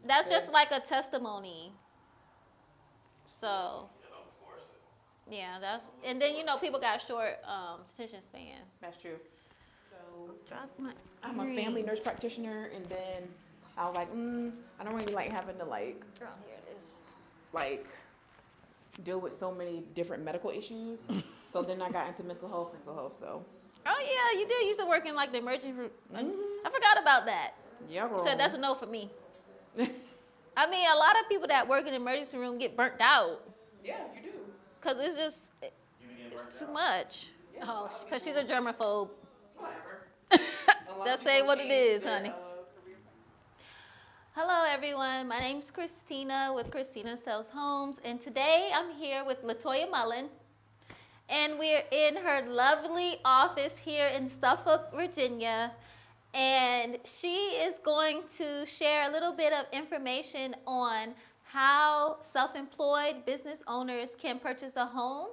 That's just like a testimony. So. Yeah, and then people got short attention spans. That's true. So I'm a family nurse practitioner, and then I was like, I don't really like having to like, Around here it is. Like deal with so many different medical issues. So then I got into mental health. So. Oh yeah, you did used to work in like the emergency room. I forgot about that. Yeah, girl. So that's a no for me. I mean, a lot of people that work in the emergency room get burnt out. Yeah, you do. Because it's too much. Yeah. Oh, because she's a germaphobe. Whatever. Let's say what it is, honey. Hello, everyone. My name's Christina with Christina Sells Homes. And today I'm here with LaToya Mullen. And we're in her lovely office here in Suffolk, Virginia. And she is going to share a little bit of information on how self-employed business owners can purchase a home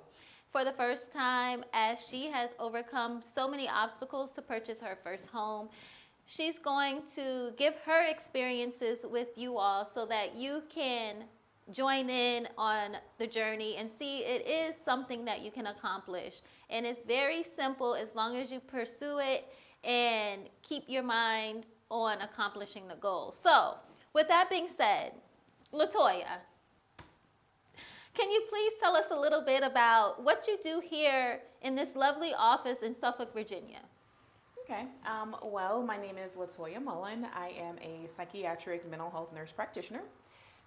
for the first time, as she has overcome so many obstacles to purchase her first home. She's going to give her experiences with you all so that you can join in on the journey and see it is something that you can accomplish. And it's very simple as long as you pursue it and keep your mind on accomplishing the goal. So, with that being said, LaToya, can you please tell us a little bit about what you do here in this lovely office in Suffolk, Virginia? Okay. Well, my name is LaToya Mullen. I am a psychiatric mental health nurse practitioner,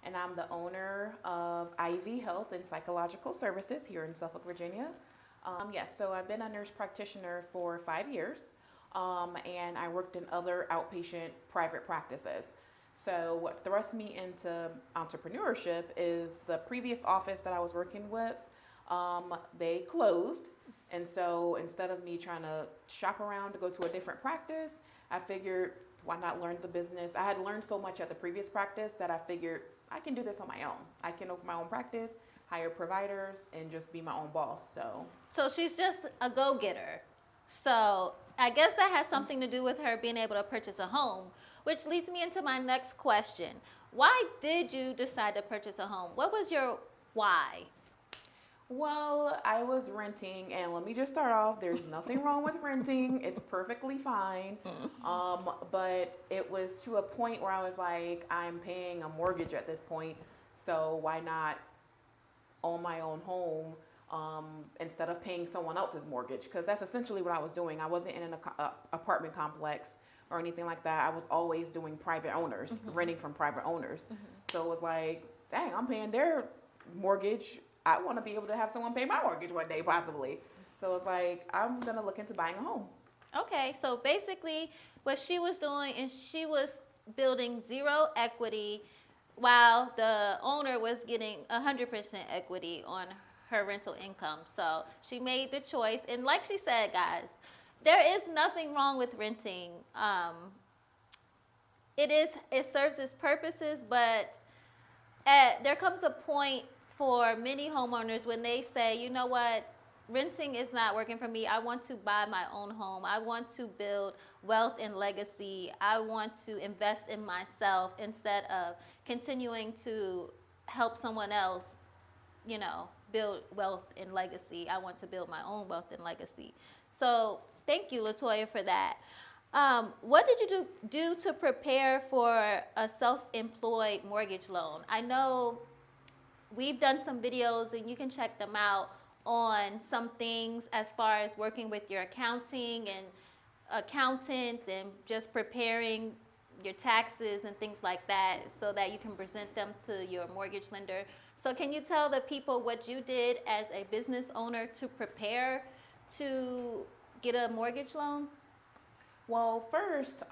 and I'm the owner of IV Health and Psychological Services here in Suffolk, Virginia. So I've been a nurse practitioner for 5 years, and I worked in other outpatient private practices. So what thrust me into entrepreneurship is the previous office that I was working with, they closed. And so instead of me trying to shop around to go to a different practice, I figured, why not learn the business? I had learned so much at the previous practice that I figured I can do this on my own. I can open my own practice, hire providers, and just be my own boss. So she's just a go-getter. So I guess that has something to do with her being able to purchase a home, which leads me into my next question. Why did you decide to purchase a home? What was your why? Well, I was renting, and let me just start off. There's nothing wrong with renting. It's perfectly fine. But it was to a point where I was like, I'm paying a mortgage at this point, so why not own my own home instead of paying someone else's mortgage? Because that's essentially what I was doing. I wasn't in an apartment complex or anything like that. I was always doing private owners, renting from private owners. So it was like, dang, I'm paying their mortgage. I want to be able to have someone pay my mortgage one day, possibly. So it's like, I'm going to look into buying a home. Okay, so basically what she was doing is she was building zero equity while the owner was getting 100% equity on her rental income. So she made the choice. And like she said, guys, there is nothing wrong with renting. It serves its purposes, but there comes a point for many homeowners when they say, you know what, renting is not working for me. I want to buy my own home. I want to build wealth and legacy. I want to invest in myself instead of continuing to help someone else, build wealth and legacy. I want to build my own wealth and legacy. So thank you, LaToya, for that. What did you do to prepare for a self-employed mortgage loan? I know we've done some videos, and you can check them out on some things as far as working with your accounting and accountant and just preparing your taxes and things like that so that you can present them to your mortgage lender. So can you tell the people what you did as a business owner to prepare to get a mortgage loan? Well, first,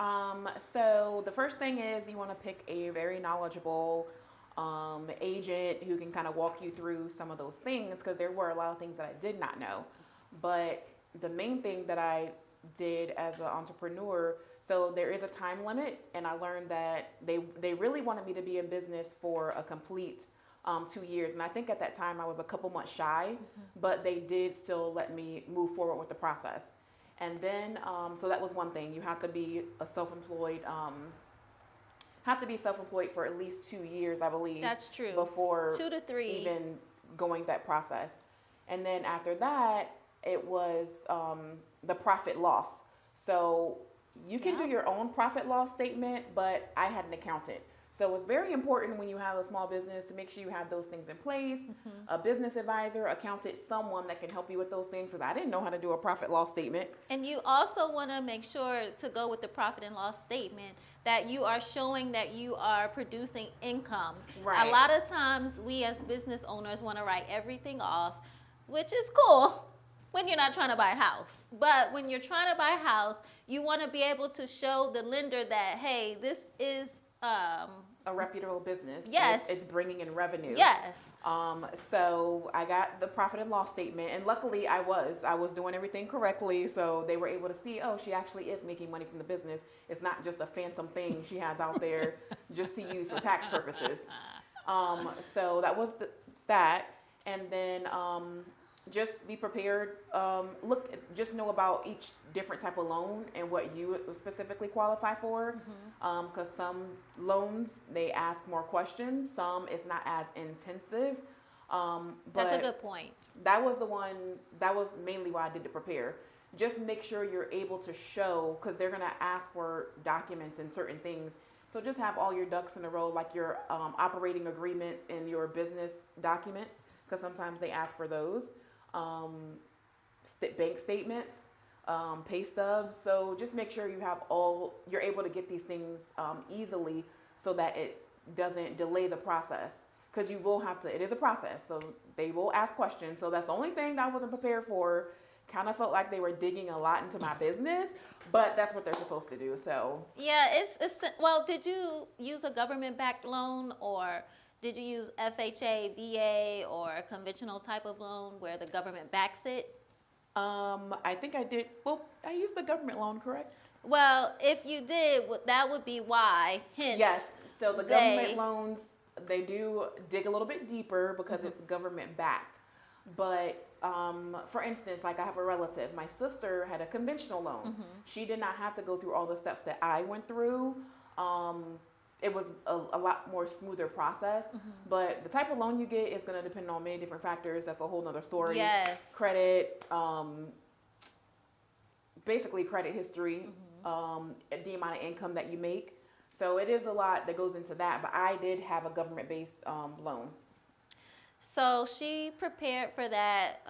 so the first thing is you want to pick a very knowledgeable agent who can kind of walk you through some of those things, because there were a lot of things that I did not know. But the main thing that I did as an entrepreneur, so there is a time limit, and I learned that they really wanted me to be in business for a complete 2 years. And I think at that time I was a couple months shy, but they did still let me move forward with the process. And then, so that was one thing. You have to be a self-employed have to be self-employed for at least 2 years, I believe. That's true. Before 2 to 3. even going that process. And then after that, it was the profit loss. So you can do your own profit loss statement, but I had an accountant. So it's very important when you have a small business to make sure you have those things in place. A business advisor, accountant, someone that can help you with those things, because I didn't know how to do a profit loss statement. And you also want to make sure to go with the profit and loss statement that you are showing that you are producing income. Right. A lot of times we as business owners want to write everything off, which is cool when you're not trying to buy a house. But when you're trying to buy a house, you want to be able to show the lender that, hey, this is a reputable business. Yes. It's bringing in revenue. Yes. So I got the profit and loss statement, and luckily I was doing everything correctly. So they were able to see, oh, she actually is making money from the business. It's not just a phantom thing she has out there just to use for tax purposes. So that was that. And then just be prepared. Just know about each different type of loan and what you specifically qualify for. Because some loans, they ask more questions. Some, it's not as intensive. But that's a good point. That was mainly why I did to prepare. Just make sure you're able to show, because they're going to ask for documents and certain things. So just have all your ducks in a row, like your operating agreements and your business documents, because sometimes they ask for those. Bank statements, pay stubs. So just make sure you're able to get these things easily so that it doesn't delay the process. Because you will have to, it is a process. So they will ask questions. So that's the only thing that I wasn't prepared for. Kind of felt like they were digging a lot into my business, but that's what they're supposed to do. So yeah, well, did you use a government-backed loan, or did you use FHA, VA, or a conventional type of loan where the government backs it? I think I did. Well, I used the government loan, correct? Well, if you did, that would be why. Hence, yes. So the government loans, they do dig a little bit deeper because it's government backed. But for instance, like I have a relative, my sister had a conventional loan. She did not have to go through all the steps that I went through. It was a lot more smoother process, but the type of loan you get is going to depend on many different factors. That's a whole nother story. Yes. Credit, basically credit history, the amount of income that you make. So it is a lot that goes into that, but I did have a government-based loan. So she prepared for that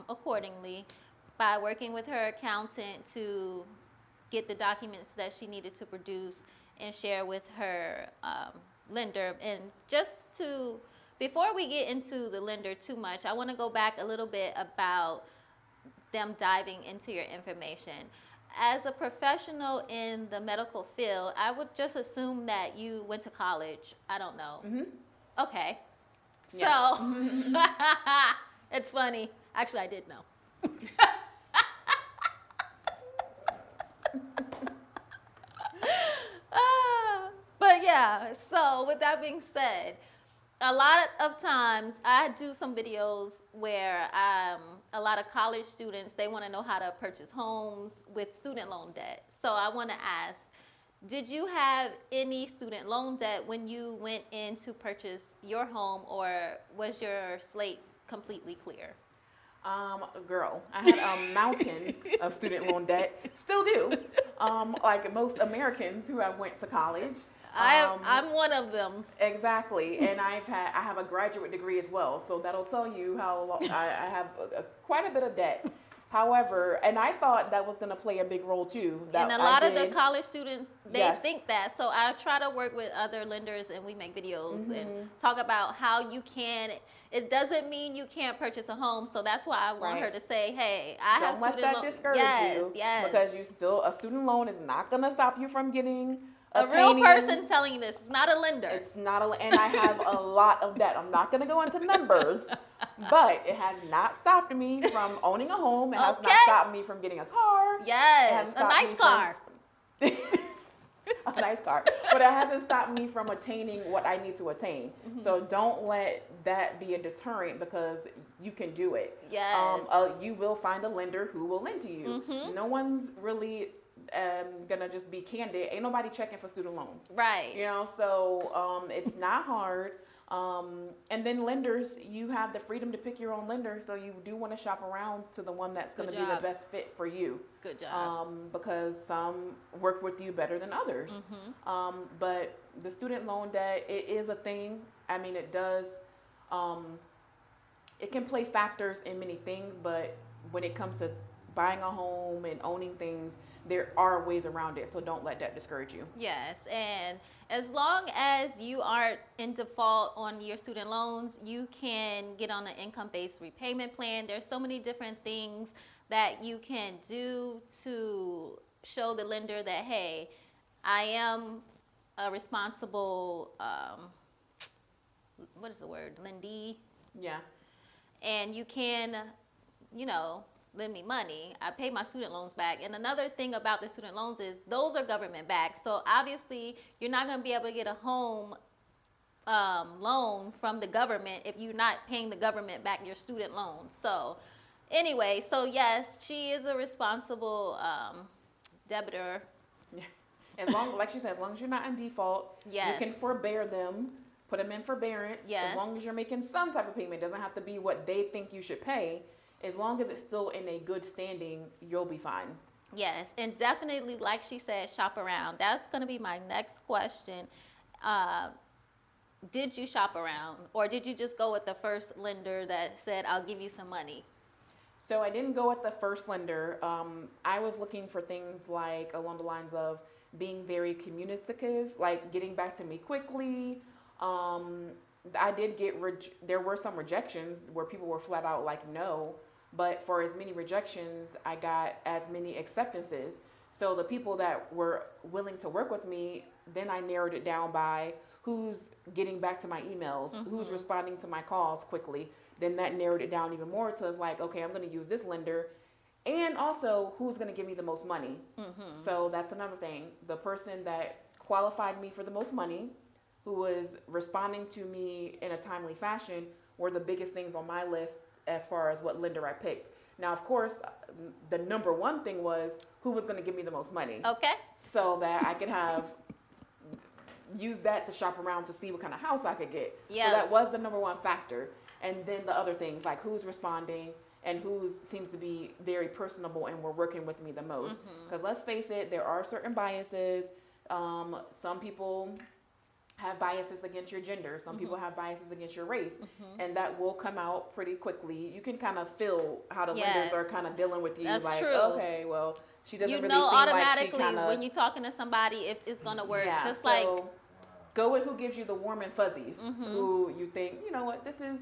accordingly by working with her accountant to get the documents that she needed to produce and share with her lender. And before we get into the lender too much, I want to go back a little bit about them diving into your information. As a professional in the medical field, I would just assume that you went to college. I don't know. Okay. Yes. So, it's funny. Actually, I did know. But yeah, so with that being said, a lot of times I do some videos where a lot of college students, they want to know how to purchase homes with student loan debt. So I want to ask, did you have any student loan debt when you went in to purchase your home, or was your slate completely clear? Girl, I had a mountain of student loan debt. Still do. Like most Americans who have went to college. I'm one of them. Exactly, and I have a graduate degree as well, so that'll tell you how long I have quite a bit of debt. However, and I thought that was going to play a big role too. And a lot of the college students, they think that. So I try to work with other lenders, and we make videos and talk about how you can. It doesn't mean you can't purchase a home. So that's why I want her to say, "Hey, I have student loan." Don't let that discourage you. Yes. Because a student loan is not going to stop you from getting. A real person telling you this. It's not a lender. It's not and I have a lot of debt. I'm not going to go into numbers, but it has not stopped me from owning a home. It has not stopped me from getting a car. Yes, a nice car. A nice car. But it hasn't stopped me from attaining what I need to attain. So don't let that be a deterrent, because you can do it. Yes. You will find a lender who will lend to you. No one's really am gonna just be candid. Ain't nobody checking for student loans. Right. You know, so it's not hard. And then lenders, you have the freedom to pick your own lender. So you do want to shop around to the one that's going to be the best fit for you. Good job. Because some work with you better than others. But the student loan debt, it is a thing. I mean, it does, it can play factors in many things, but when it comes to buying a home and owning things, there are ways around it. So don't let that discourage you. Yes. And as long as you aren't in default on your student loans, you can get on an income-based repayment plan. There's so many different things that you can do to show the lender that, hey, I am a responsible, what is the word, lendee? Yeah. And you can, you know, lend me money. I pay my student loans back. And another thing about the student loans is those are government backed. So obviously you're not going to be able to get a home loan from the government if you're not paying the government back your student loans. So anyway, so yes, she is a responsible debitor. Yeah. As long, like she said, as long as you're not in default, yes, you can forbear them, put them in forbearance. Yes. As long as you're making some type of payment, it doesn't have to be what they think you should pay. As long as it's still in a good standing, you'll be fine. Yes, and definitely, like she said, shop around. That's going to be my next question. Did you shop around, or did you just go with the first lender that said, I'll give you some money? So I didn't go with the first lender. I was looking for things like along the lines of being very communicative, like getting back to me quickly. I did get, there were some rejections where people were flat out like, no. But for as many rejections, I got as many acceptances. So the people that were willing to work with me, then I narrowed it down by who's getting back to my emails, who's responding to my calls quickly. Then that narrowed it down even more to it's like, okay, I'm going to use this lender. And also who's going to give me the most money. So that's another thing. The person that qualified me for the most money, who was responding to me in a timely fashion, were the biggest things on my list as far as what lender I picked. Now, of course, the number one thing was who was going to give me the most money. Okay. So that I could have use that to shop around to see what kind of house I could get. Yes. So that was the number one factor. And then the other things like who's responding and who seems to be very personable and were working with me the most. Because let's face it, there are certain biases. Some people have biases against your gender. Some people have biases against your race. And that will come out pretty quickly. You can kind of feel how the lenders are kind of dealing with you. That's like, true. okay, well, she doesn't you really know seem automatically like she when you're talking to somebody if it's going to work. Yeah, just so like go with who gives you the warm and fuzzies, who you think, you know what, this is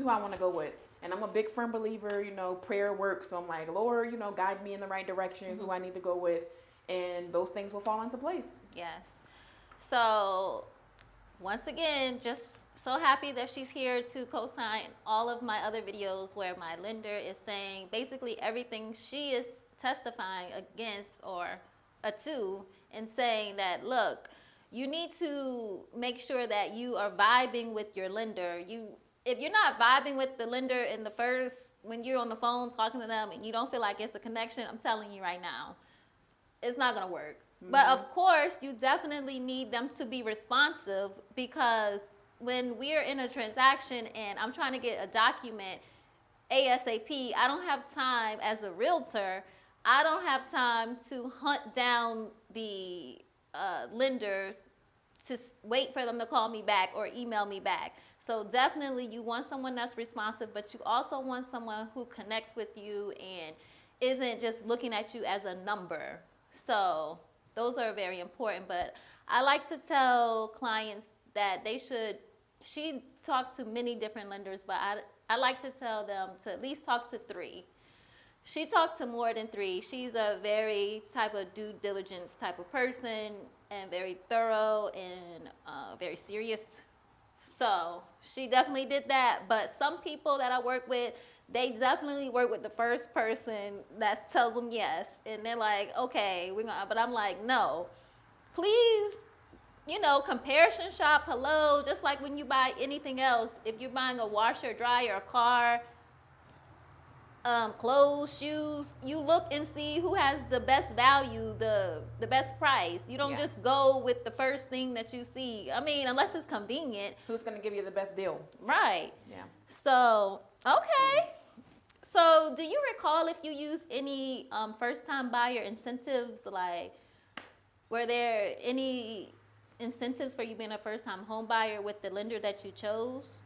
who I want to go with. And I'm a big firm believer, you know, prayer works. So I'm like, Lord, you know, guide me in the right direction, who I need to go with. And those things will fall into place. Yes. So once again, just so happy that she's here to co-sign all of my other videos where my lender is saying basically everything she is testifying against or to, and saying that, look, you need to make sure that you are vibing with your lender. If you're not vibing with the lender in the first, when you're on the phone talking to them and you don't feel like it's a connection, I'm telling you right now, it's not going to work. But of course, you definitely need them to be responsive, because when we're in a transaction and I'm trying to get a document ASAP, I don't have time as a realtor. I don't have time to hunt down the lenders to wait for them to call me back or email me back. So definitely you want someone that's responsive, but you also want someone who connects with you and isn't just looking at you as a number. So those are very important. But I like to tell clients that they should, she talks to many different lenders, but I like to tell them to at least talk to 3. She talked to more than 3. She's a very type of due diligence type of person, and very thorough and very serious. So she definitely did that. But some people that I work with, they definitely work with the first person that tells them yes. And they're like, okay, we're gonna, but I'm like, no, please, you know, comparison shop, hello. Just like when you buy anything else, if you're buying a washer, dryer, a car, clothes, shoes, you look and see who has the best value, the best price. You don't just go with the first thing that you see. I mean, unless it's convenient. Who's going to give you the best deal? Right. Yeah. So, okay. So, do you recall if you used any first-time buyer incentives? Like, were there any incentives for you being a first-time home buyer with the lender that you chose?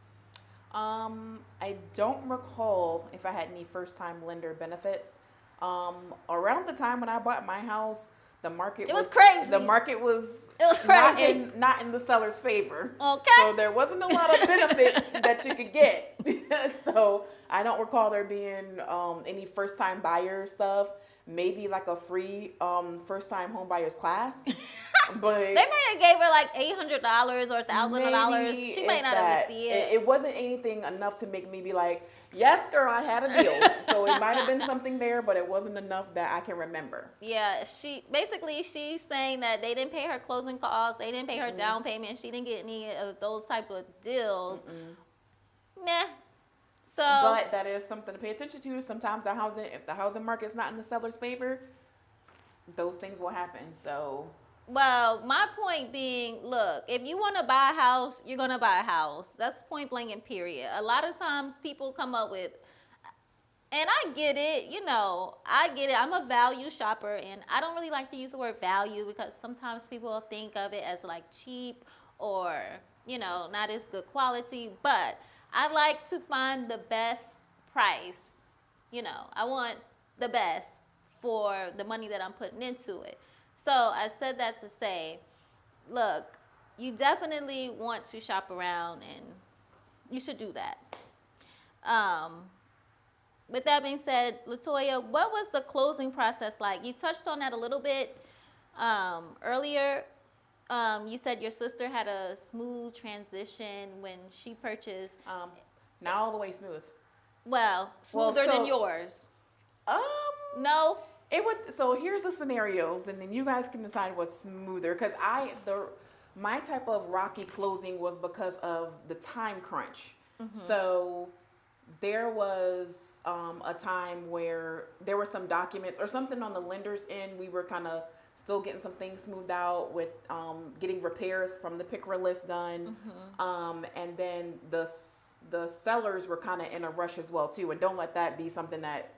I don't recall if I had any first-time lender benefits. Around the time when I bought my house, the market was crazy. The market was crazy. not in the seller's favor. Okay. So there wasn't a lot of benefits that you could get. So I don't recall there being any first-time buyer stuff. Maybe like a free first-time home buyers class. But they may have gave her like $800 or $1,000. She might not ever see it. It wasn't anything enough to make me be like, yes, girl, I had a deal. So it might have been something there, but it wasn't enough that I can remember. Yeah, she's saying that they didn't pay her closing costs, they didn't pay her down payment, she didn't get any of those type of deals. Meh. So, but that is something to pay attention to. Sometimes if the housing market's not in the seller's favor, those things will happen. So. Well, my point being, look, if you want to buy a house, you're going to buy a house. That's point blank and period. A lot of times people come up with, and I get it, I get it. I'm a value shopper, and I don't really like to use the word value because sometimes people think of it as like cheap or, not as good quality. But I like to find the best price. I want the best for the money that I'm putting into it. So I said that to say, look, you definitely want to shop around, and you should do that. With that being said, LaToya, what was the closing process like? You touched on that a little bit earlier. You said your sister had a smooth transition when she purchased. Not all the way smooth. Well, smoother than yours. No. So here's the scenarios, and then you guys can decide what's smoother. Because my type of rocky closing was because of the time crunch. So there was a time where there were some documents or something on the lender's end. We were kind of still getting some things smoothed out with getting repairs from the PICRA list done, and then the sellers were kind of in a rush as well too. And don't let that be something that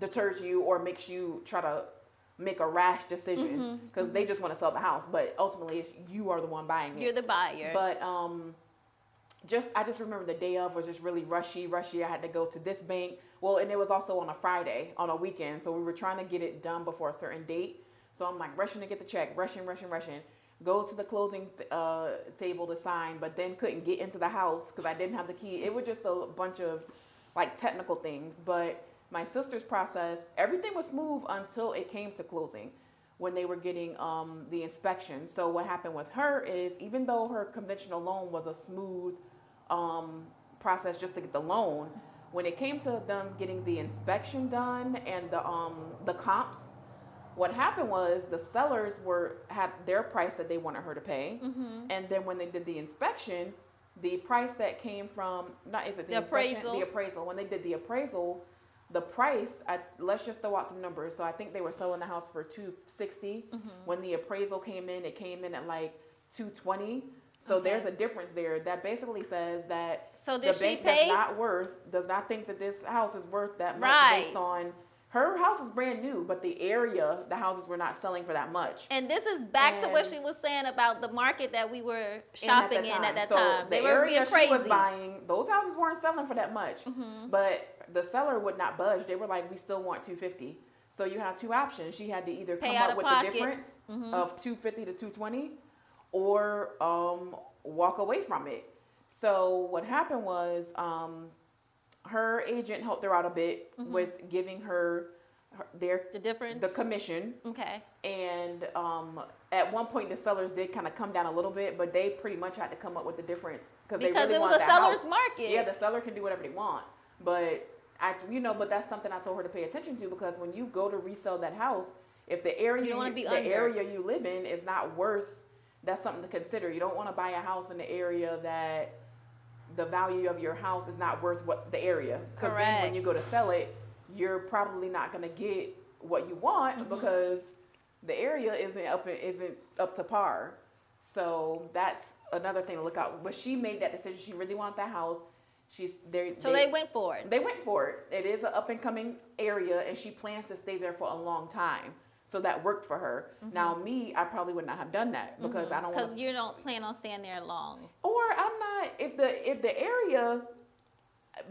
deters you or makes you try to make a rash decision because they just want to sell the house, but ultimately you are the one buying it. You're the buyer. But I just remember the day of was just really rushy. I had to go to this bank. Well, and it was also on a Friday, on a weekend, so we were trying to get it done before a certain date. So I'm like rushing to get the check, rushing. Go to the closing table to sign, but then couldn't get into the house because I didn't have the key. It was just a bunch of like technical things, but my sister's process, everything was smooth until it came to closing when they were getting the inspection. So what happened with her is even though her conventional loan was a smooth process just to get the loan, when it came to them getting the inspection done and the comps, what happened was the sellers had their price that they wanted her to pay. And then when they did the inspection, the price that came from, the appraisal. When they did the appraisal, the price, let's just throw out some numbers. So I think they were selling the house for $260. When the appraisal came in, it came in at like $220. So there's a difference there. That basically says that the bank does not think that this house is worth that much based on her house is brand new, but the area, the houses were not selling for that much. And this is back to what she was saying about the market that we were shopping in at that time. They were being crazy. She was buying, those houses weren't selling for that much. But the seller would not budge. They were like, we still want $250. So you have two options. She had to either come up with the difference of $250 to $220 or walk away from it. So what happened was her agent helped her out a bit with giving her the difference, the commission. Okay. And at one point the sellers did kind of come down a little bit, but they pretty much had to come up with the difference because they really want that house. Because it was a seller's market. Yeah, the seller can do whatever they want, but but that's something I told her to pay attention to, because when you go to resell that house, if the area area you live in is not worth, that's something to consider. You don't want to buy a house in the area that the value of your house is not worth what the area. Because then when you go to sell it, you're probably not going to get what you want because the area isn't up to par. So that's another thing to look out. But she made that decision. She really wanted that house. They went for it. They went for it. It is an up and coming area, and she plans to stay there for a long time. So that worked for her. Now me, I probably would not have done that because I don't want. Because you don't plan on staying there long. Or I'm not. If the area,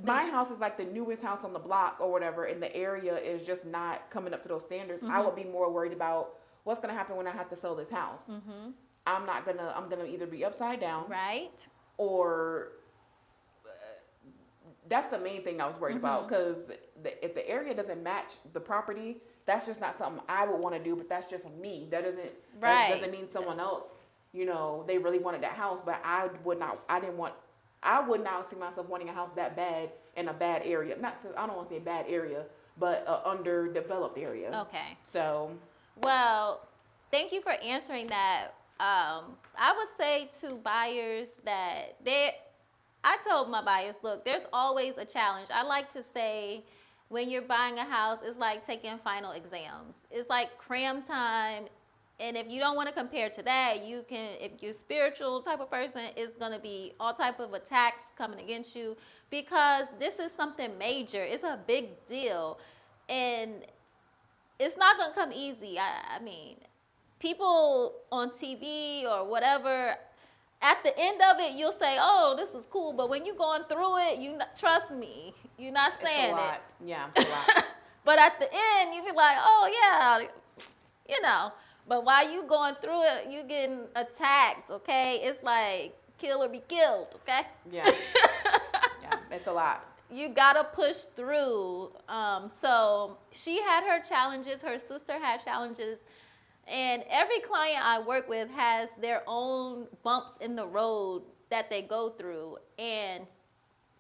my house is like the newest house on the block or whatever, and the area is just not coming up to those standards, I would be more worried about what's going to happen when I have to sell this house. I'm gonna either be upside down, right, or that's the main thing I was worried about, because if the area doesn't match the property, that's just not something I would want to do. But that's just me. That doesn't mean someone else, they really wanted that house, but I would not see myself wanting a house that bad in a bad area. I don't want to say a bad area, but an underdeveloped area. Okay. So. Well, thank you for answering that. I would say to buyers that I told my buyers, look, there's always a challenge. I like to say when you're buying a house, it's like taking final exams. It's like cram time. And if you don't want to compare to that, if you're a spiritual type of person, it's going to be all type of attacks coming against you, because this is something major. It's a big deal. And it's not going to come easy. I mean, people on TV or whatever, at the end of it, you'll say, oh, this is cool. But when you're going through it, trust me, you're not saying it's a lot. it. Yeah, it's a lot. But at the end, you be like, oh, yeah, But while you going through it, you getting attacked, okay? It's like kill or be killed, okay? Yeah. Yeah, it's a lot. You got to push through. So she had her challenges. Her sister had challenges. And every client I work with has their own bumps in the road that they go through. And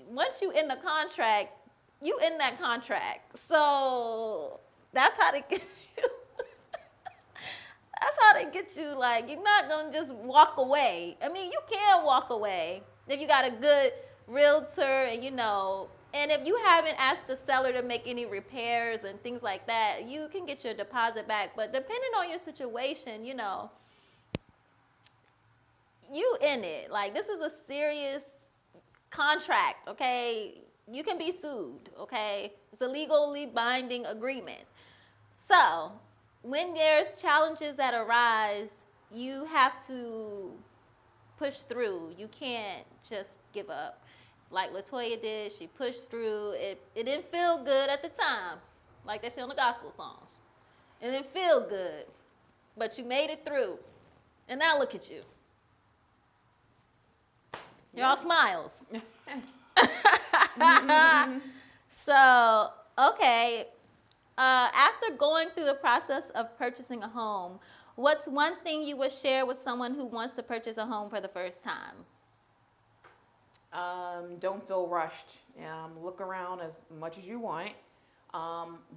once you in the contract, you in that contract. So that's how they get you. That's how they get you. Like, you're not going to just walk away. I mean, you can walk away if you got a good realtor and, and if you haven't asked the seller to make any repairs and things like that, you can get your deposit back. But depending on your situation, you in it. Like, this is a serious contract, okay? You can be sued, okay? It's a legally binding agreement. So when there's challenges that arise, you have to push through. You can't just give up. Like LaToya did, she pushed through. It didn't feel good at the time, like they say on the gospel songs. It didn't feel good, but you made it through. And now look at you. You're all smiles. So, okay. After going through the process of purchasing a home, what's one thing you would share with someone who wants to purchase a home for the first time? Don't feel rushed. Look around as much as you want.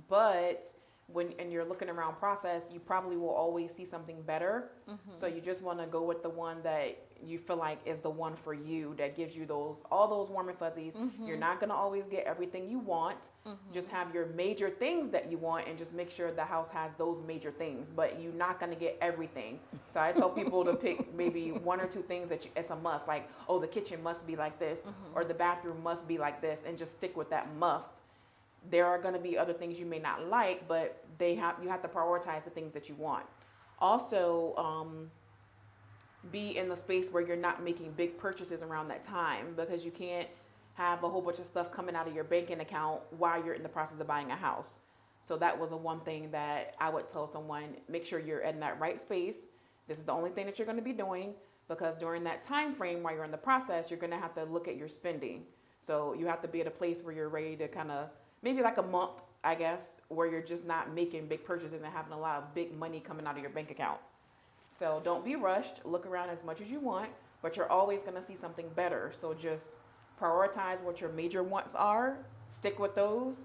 But when you're looking around process, you probably will always see something better. So you just want to go with the one that you feel like is the one for you, that gives you all those warm and fuzzies. You're not going to always get everything you want. Just have your major things that you want and just make sure the house has those major things, but you're not going to get everything. So I tell people to pick maybe one or two things that it's a must, like, oh, the kitchen must be like this, or the bathroom must be like this, and just stick with that must. There are going to be other things you may not like, but you have to prioritize the things that you want. Also, be in the space where you're not making big purchases around that time, because you can't have a whole bunch of stuff coming out of your banking account while you're in the process of buying a house. So that was one thing that I would tell someone: make sure you're in that right space. This is the only thing that you're going to be doing, because during that time frame while you're in the process, you're going to have to look at your spending. So you have to be at a place where you're ready to kind of, maybe like a month, I guess, where you're just not making big purchases and having a lot of big money coming out of your bank account. So don't be rushed. Look around as much as you want, but you're always going to see something better. So just prioritize what your major wants are, stick with those,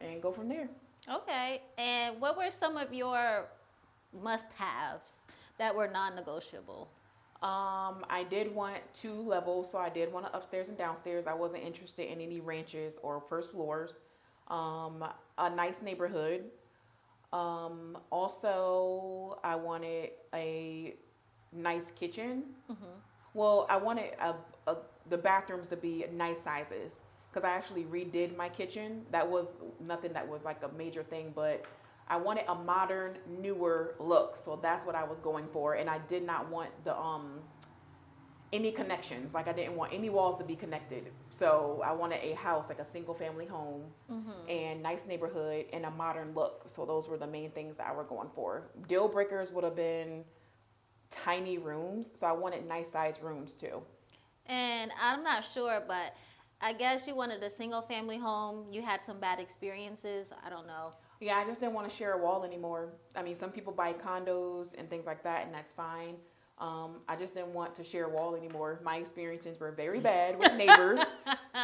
and go from there. Okay. And what were some of your must-haves that were non-negotiable? I did want 2 levels, so I did want an upstairs and downstairs. I wasn't interested in any ranches or first floors. A nice neighborhood. Also, I wanted a nice kitchen. Well, I wanted the bathrooms to be nice sizes because I actually redid my kitchen. That was nothing that was like a major thing, but I wanted a modern, newer look. So that's what I was going for, and I did not want the any connections. Like I didn't want any walls to be connected. So I wanted a house, like a single family home, and nice neighborhood and a modern look. So those were the main things that I were going for. Deal breakers would have been tiny rooms. So I wanted nice sized rooms too. And I'm not sure, but I guess you wanted a single family home. You had some bad experiences. I don't know. Yeah, I just didn't want to share a wall anymore. I mean, some people buy condos and things like that, and that's fine. I just didn't want to share a wall anymore. My experiences were very bad with neighbors.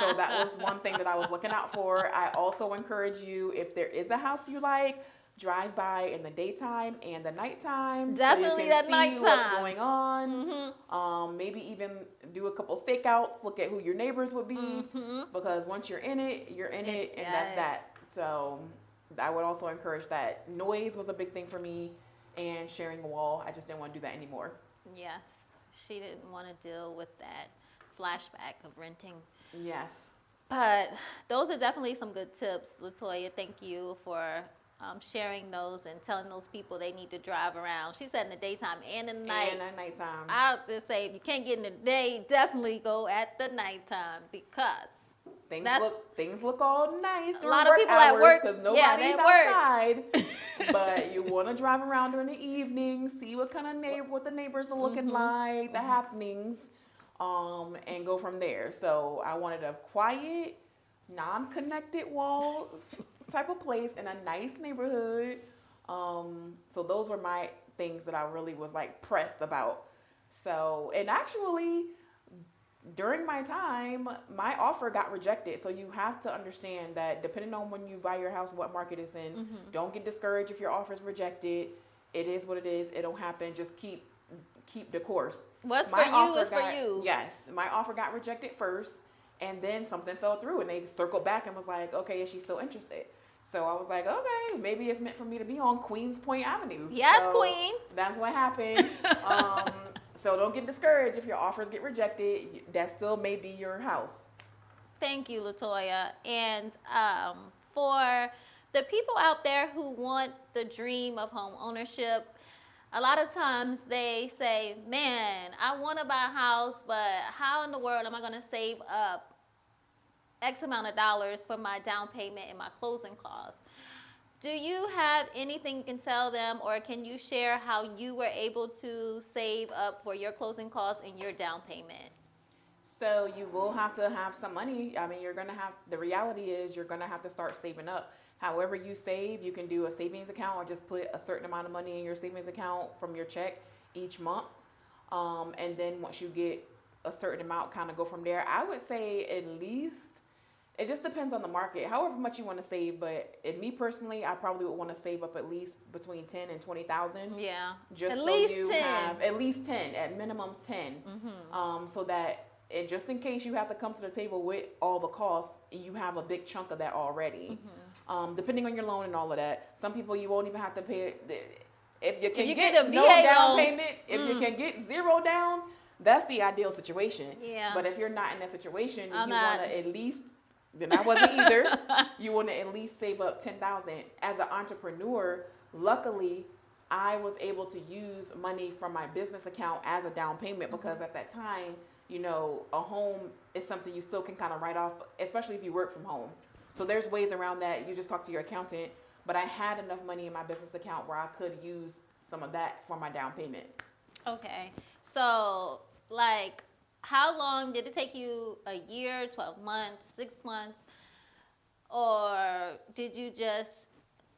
So that was one thing that I was looking out for. I also encourage you, if there is a house you like, drive by in the daytime and the nighttime. Definitely so you can at see nighttime. what's going on. Maybe even do a couple stakeouts, look at who your neighbors would be. Because once you're in it, and that's that. So I would also encourage that. Noise was a big thing for me, and sharing a wall. I just didn't want to do that anymore. Yes, she didn't want to deal with that flashback of renting. Yes. But those are definitely some good tips, LaToya. Thank you for sharing those and telling those people they need to drive around. She said in the daytime and in the night. And at nighttime. I'll just say if you can't get in the day, definitely go at the nighttime because things look all nice. A lot of people at work because nobody's outside. But you want to drive around during the evening, see what kind of what the neighbors are looking like, the happenings, and go from there. So I wanted a quiet, non-connected walls type of place in a nice neighborhood. So those were my things that I really was like pressed about. So, and actually, during my time, my offer got rejected. So you have to understand that depending on when you buy your house, what market it's in, don't get discouraged if your offer is rejected. It is what it is. It'll happen. Just keep the course. What's for you is for you. Yes. My offer got rejected first, and then something fell through, and they circled back and was like, okay, is she still interested? So I was like, okay, maybe it's meant for me to be on Queens Point Avenue. Yes, so Queen. That's what happened. So don't get discouraged if your offers get rejected. That still may be your house. Thank you, LaToya. And for the people out there who want the dream of home ownership, a lot of times they say, man, I want to buy a house, but how in the world am I going to save up X amount of dollars for my down payment and my closing costs? Do you have anything you can tell them, or can you share how you were able to save up for your closing costs and your down payment? So you will have to have some money. I mean, the reality is you're going to have to start saving up. However you save, you can do a savings account or just put a certain amount of money in your savings account from your check each month. And then once you get a certain amount, kind of go from there. I would say at least, it just depends on the market, however much you want to save. But me personally, I probably would want to save up at least between 10 and 20,000. Yeah, just at so least you 10. have at least 10, at minimum 10. So that, and just in case you have to come to the table with all the costs, you have a big chunk of that already. Depending on your loan and all of that, some people you won't even have to pay it. If you can get a no down payment, if you can get zero down, that's the ideal situation. Yeah. But if you're not in that situation, you want to at least. Then I wasn't either. You want to at least save up 10,000. As an entrepreneur, luckily, I was able to use money from my business account as a down payment because at that time, you know, a home is something you still can kind of write off, especially if you work from home. So there's ways around that. You just talk to your accountant. But I had enough money in my business account where I could use some of that for my down payment. Okay. So, like, how long did it take you? A year, 12 months, 6 months? Or did you just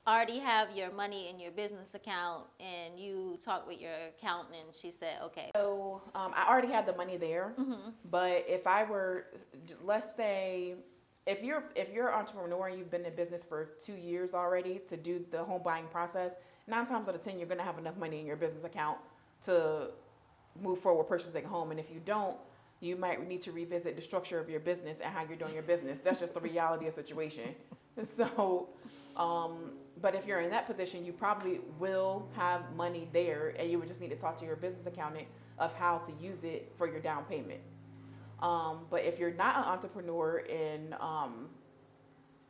already have your money in your business account and you talked with your accountant and she said, okay? So I already had the money there. But if I were, let's say, if you're an entrepreneur and you've been in business for 2 years already to do the home buying process, 9 times out of 10, you're going to have enough money in your business account to move forward purchasing a home. And if you don't, you might need to revisit the structure of your business and how you're doing your business. That's just the reality of the situation. So, but if you're in that position, you probably will have money there, and you would just need to talk to your business accountant of how to use it for your down payment. But if you're not an entrepreneur, and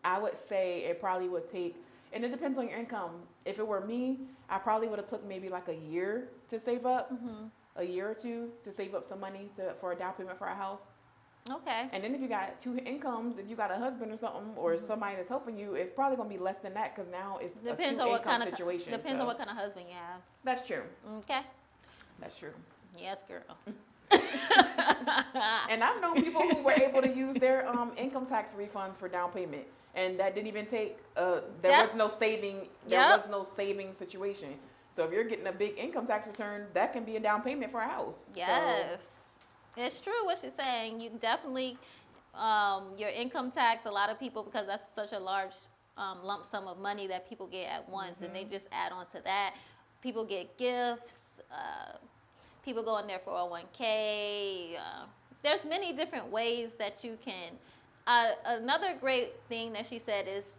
I would say it probably would take, and it depends on your income. If it were me, I probably would have took maybe like a year to save up, a year or two to save up some money for a down payment for a house. Okay. And then if you got two incomes, if you got a husband or something, or somebody that's helping you, it's probably going to be less than that, because now it's Depends a on two what kind income of situation. Depends on what kind of husband you have. That's true. Okay. That's true. Yes, girl. And I've known people who were able to use their income tax refunds for down payment, and that didn't even take. There was no saving. There was no saving situation. So if you're getting a big income tax return, that can be a down payment for a house. Yes, so. It's true what she's saying. You definitely, your income tax. A lot of people, because that's such a large lump sum of money that people get at once, and they just add on to that. People get gifts. People go in their 401k. There's many different ways that you can. Another great thing that she said is,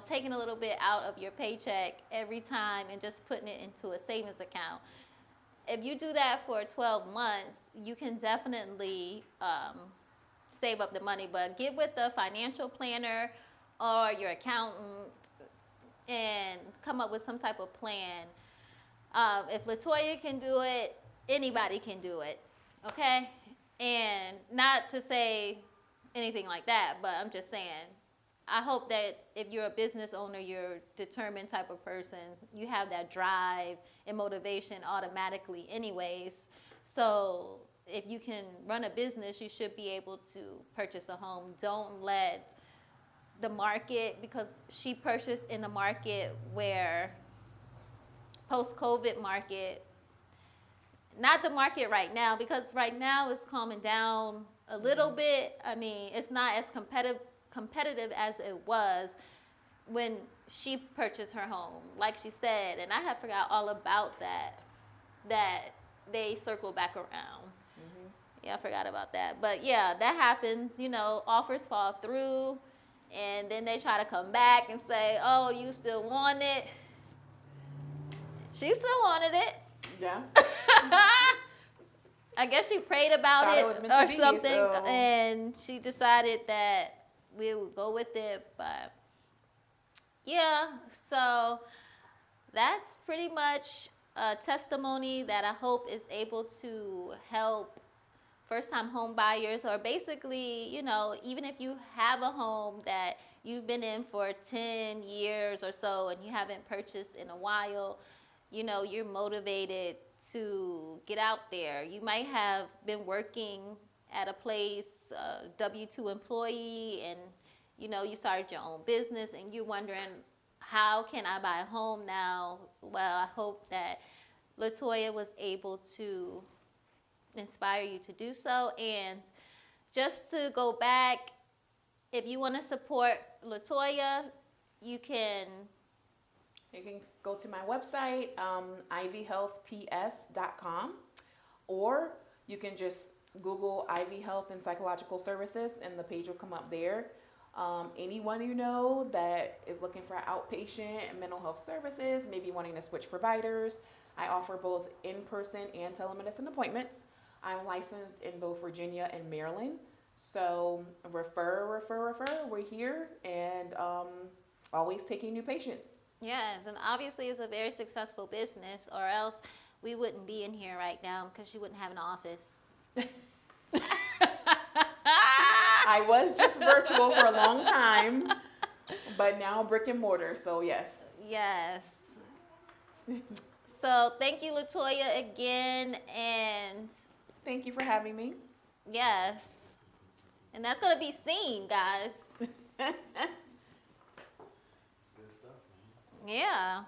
taking a little bit out of your paycheck every time and just putting it into a savings account. If you do that for 12 months, you can definitely save up the money. But get with the financial planner or your accountant and come up with some type of plan. If LaToya can do it, anybody can do it, okay? And not to say anything like that, but I'm just saying, I hope that if you're a business owner, you're a determined type of person, you have that drive and motivation automatically anyways. So if you can run a business, you should be able to purchase a home. Don't let the market, because she purchased in a market where post-COVID market, not the market right now, because right now it's calming down a little bit. I mean, it's not as competitive as it was when she purchased her home, like she said. And I had forgot all about that they circle back around. Yeah, I forgot about that. But yeah, that happens. Offers fall through, and then they try to come back and say, oh, you still want it. She still wanted it. Yeah. I guess she prayed about it or something, so. And she decided that we would go with it. But yeah, so that's pretty much a testimony that I hope is able to help first-time home buyers, or basically, even if you have a home that you've been in for 10 years or so and you haven't purchased in a while, you're motivated to get out there. You might have been working at a place, W-2 employee, and you started your own business and you're wondering, how can I buy a home now? Well, I hope that LaToya was able to inspire you to do so. And just to go back, if you want to support LaToya, you can go to my website, ivyhealthps.com, or you can just Google Ivy Health and Psychological Services, and the page will come up there. Anyone that is looking for outpatient mental health services, maybe wanting to switch providers, I offer both in-person and telemedicine appointments. I'm licensed in both Virginia and Maryland. So refer. We're here, and always taking new patients. Yes, and obviously it's a very successful business, or else we wouldn't be in here right now, because you wouldn't have an office. I was just virtual for a long time, but now brick and mortar, so yes. Yes. So thank you, LaToya, again, and thank you for having me. Yes. And that's going to be seen, guys. It's good stuff, man. Yeah.